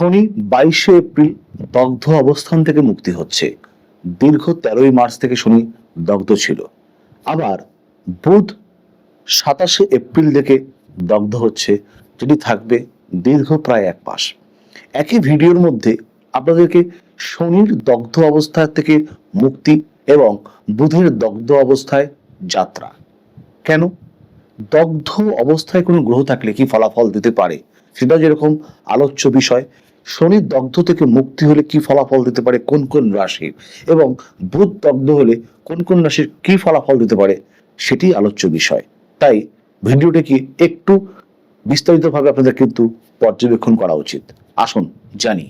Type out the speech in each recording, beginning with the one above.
শনি 22শে April দগ্ধ অবস্থান থেকে মুক্তি হচ্ছে। দীর্ঘ 13ই মার্চ থেকে শনি দগ্ধ ছিল। আবার বুধ 27শে এপ্রিল থেকে দগ্ধ হচ্ছে, যেটি থাকবে দীর্ঘ প্রায় 1 মাস। একই ভিডিওর মধ্যে আপনাদেরকে শনির দগ্ধ অবস্থা থেকে মুক্তি এবং বুধের দগ্ধ অবস্থায় যাত্রা। কেন দগ্ধ অবস্থায় কোনো গ্রহ থাকলে কি ফলাফল দিতে পারে সেটা যেরকম আলোচ্য বিষয়, শনির দগ্ধ থেকে মুক্তি হলে কি ফলাফল দিতে পারে কোন কোন রাশির, এবং বুধ দগ্ধ হলে কোন কোন রাশির কি ফলাফল দিতে পারে সেটি আলোচ্য বিষয়। তাই ভিডিওটিকে একটু বিস্তারিতভাবে আপনাদের কিন্তু পর্যবেক্ষণ করা উচিত। আসুন জানি।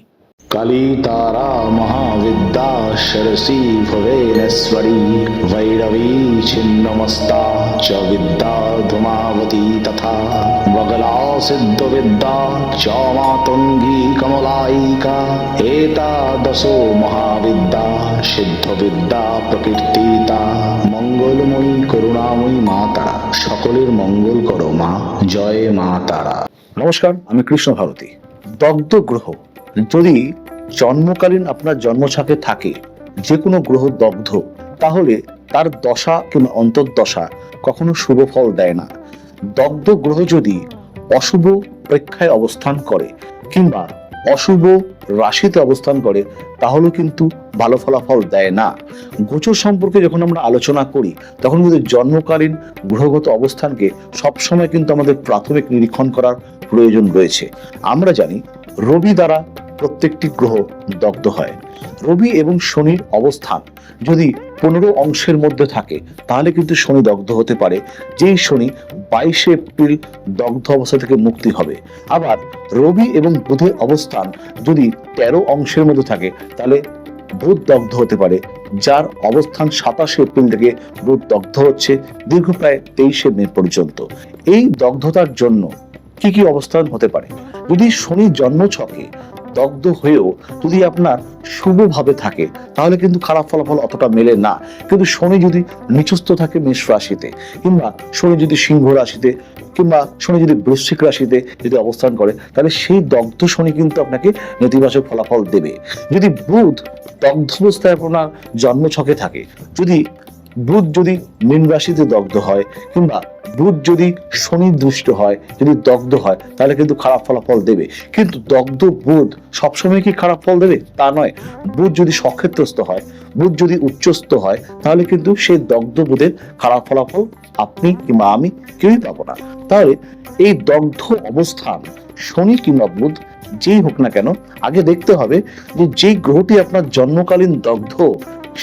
কালী তারা মহাবিদ্যা সরসী ভুবনেশ্বরী ভৈরবী ছিন্নমস্তা চ বিদ্যা ধূমাবতী তথা বগলা সিদ্ধ বিদ্যা চ মাতঙ্গী কমলায়িকা এতাদশো মহাবিদ্যা সিদ্ধ বিদ্যা প্রকীর্তিতা। মঙ্গলময়ী করুণাময়ী মা তারা, সকলের মঙ্গল করো মা। জয় মা তারা। নমস্কার, আমি কৃষ্ণ ভারতী। দগ্ধ গ্রহ যদি জন্মকালীন আপনার জন্মছকে থাকে, যে কোনো গ্রহ দগ্ধ, তাহলে তার দশা কিংবা অন্তর্দশা কখনো শুভ ফল দেয় না। দগ্ধ গ্রহ যদি অশুভ প্রেক্ষায় অবস্থান করে কিংবা অশুভ রাশিতে অবস্থান করে, তাহলে কিন্তু ভালো ফলাফল দেয় না। গোচর সম্পর্কে যখন আমরা আলোচনা করি, তখন কিন্তু জন্মকালীন গ্রহগত অবস্থানকে সবসময় কিন্তু আমাদের প্রাথমিক নিরীক্ষণ করার প্রয়োজন রয়েছে। আমরা জানি রবি দ্বারা প্রত্যেকটি গ্রহ দগ্ধ হয়। রবি এবং শনির অবস্থান যদি 15 অংশের মধ্যে থাকে, তাহলে কিন্তু শনি দগ্ধ হতে পারে, যেই শনি 22শে এপ্রিল দগ্ধ অবস্থা থেকে মুক্তি হবে। আবার রবি এবং বুধের অবস্থান যদি 13 অংশের মধ্যে থাকে, তাহলে বুধ দগ্ধ হতে পারে, যার অবস্থান 27শে এপ্রিল থেকে বুধ দগ্ধ হচ্ছে দীর্ঘ প্রায় 23শে মে পর্যন্ত। এই দগ্ধতার জন্য কি কি অবস্থান হতে পারে? যদি শনি জন্মছকে দগ্ধ হয়েও যদি আপনার শুভভাবে থাকে, তাহলে কিন্তু খারাপ ফলাফল অতটা মেলে না। কিন্তু শনি যদি নিচস্থ থাকে মেষ রাশিতে, কিংবা শনি যদি সিংহ রাশিতে, কিংবা শনি যদি বৃশ্চিক রাশিতে যদি অবস্থান করে, তাহলে সেই দগ্ধ শনি কিন্তু আপনাকে নেতিবাচক ফলাফল দেবে। যদি বুধ দগ্ধ অবস্থায় আপনার জন্মছকে থাকে, যদি বুধ যদি মীন রাশিতে দগ্ধ হয়, কিংবা বুধ যদি শনি দৃষ্ট হয়, যদি দগ্ধ হয়, তাহলে কিন্তু খারাপ ফলাফল দেবে। কিন্তু দগ্ধ বুধ সবসময় কি খারাপ ফল দেবে তা নয়। বুধ যদি সক্ষেত্রস্থ হয়, বুধ যদি উচ্চস্থ হয়, তাহলে কিন্তু সেই দগ্ধ বুধের খারাপ ফলাফল আপনি কিংবা আমি কেউই পাবো না। তাহলে এই দগ্ধ অবস্থান শনি কিংবা বুধ যেই হোক না কেন, আগে দেখতে হবে যে যেই গ্রহটি আপনার জন্মকালীন দগ্ধ,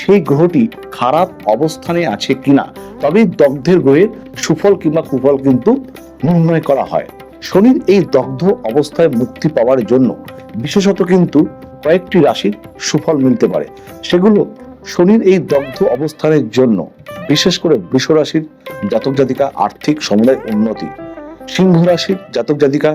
সেই গ্রহটি খারাপ অবস্থানে আছে কিনা, তবেই দগ্ধের গ্রহের সুফল কিংবা কুফল কিন্তু নির্ণয় করা হয়। শনির এই দগ্ধ অবস্থায় মুক্তি পাওয়ার জন্য বিশেষত কিন্তু কয়েকটি রাশির সুফল মিলতে পারে। সেগুলো শনির এই দগ্ধ অবস্থানের জন্য বিশেষ করে বৃষ রাশির জাতক জাতিকা আর্থিক সমুদায় উন্নতি, সিংহ রাশির জাতক জাতিকা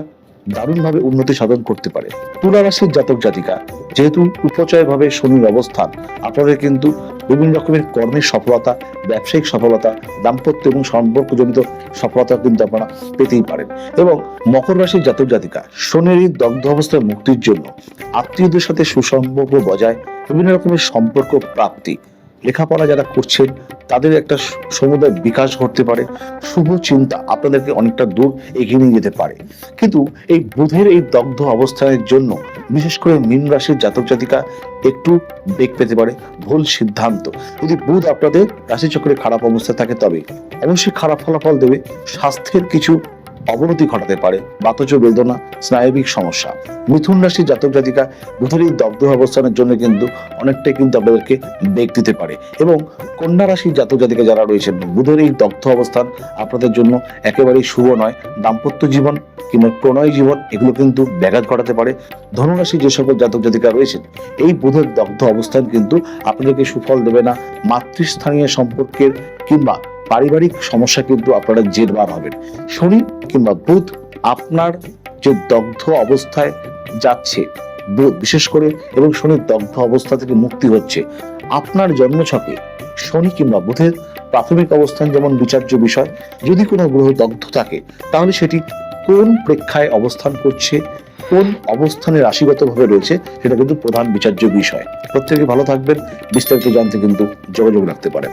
দারুণভাবে উন্নতি সাধন করতে পারে। তুলা রাশির জাতক জাতিকা, যেহেতু উপচয় ভাবে শনির অবস্থান, আপনাদের কিন্তু বিভিন্ন রকমের কর্মের সফলতা, ব্যবসায়িক সফলতা, দাম্পত্য এবং সম্পর্কজনিত সফলতা কিন্তু আপনারা পেতেই পারেন। এবং মকর রাশির জাতক জাতিকা, শনির এই দগ্ধ অবস্থায় মুক্তির জন্য আত্মীয়দের সাথে সুসম্পর্ক বজায়, বিভিন্ন রকমের সম্পর্ক প্রাপ্তি, লেখাপড়া যারা করছেন তাদের একটা সমুদায় বিকাশ ঘটতে পারে, শুভ চিন্তা আপনাদেরকে অনেকটা দূর এগিয়ে নিয়ে যেতে পারে। কিন্তু এই বুধের এই দগ্ধ অবস্থানের জন্য বিশেষ করে মীন রাশির জাতক জাতিকা একটু বেগ পেতে পারে, ভুল সিদ্ধান্ত। যদি বুধ আপনাদের রাশিচক্রে খারাপ অবস্থায় থাকে, তবে অবশ্যই খারাপ ফলাফল দেবে। স্বাস্থ্যের কিছু অবনতি ঘটাতে পারে, বাতজ বেদনা, স্নায়বিক সমস্যা। মিথুন রাশির জাতক জাতিকা বুধের এই দগ্ধ অবস্থানের জন্য কিন্তু অনেকটাই কিন্তু আপনাদেরকে বেগ দিতে পারে। এবং কন্যা রাশির জাতক জাতিকা যারা রয়েছেন, বুধের এই দগ্ধ অবস্থান আপনাদের জন্য একেবারেই শুভ নয়। দাম্পত্য জীবন কিংবা প্রণয় জীবন এগুলো কিন্তু ব্যাঘাত ঘটাতে পারে। ধনুরাশি যে সকল জাতক জাতিকা রয়েছেন, এই বুধের দগ্ধ অবস্থান কিন্তু আপনাদেরকে সুফল দেবে না। মাতৃস্থানীয় সম্পর্কের কিংবা পারিবারিক সমস্যা কিন্তু আপনারা জেরবার হবেন। শনি কিংবা বুধ আপনার যে দগ্ধ অবস্থায় যাচ্ছে, বুধ বিশেষ করে, এবং শনির দগ্ধ অবস্থা থেকে মুক্তি হচ্ছে, আপনার জন্মছকে শনি কিংবা বুধের প্রাথমিক অবস্থান যেমন বিচার্য বিষয়। যদি কোনো গ্রহ দগ্ধ থাকে, তাহলে সেটি কোন প্রেক্ষায় অবস্থান করছে, কোন অবস্থানে রাশিগতভাবে রয়েছে সেটা কিন্তু প্রধান বিচার্য বিষয়। প্রত্যেকে ভালো থাকবেন, বিস্তারিত জানতে কিন্তু যোগাযোগ রাখতে পারেন।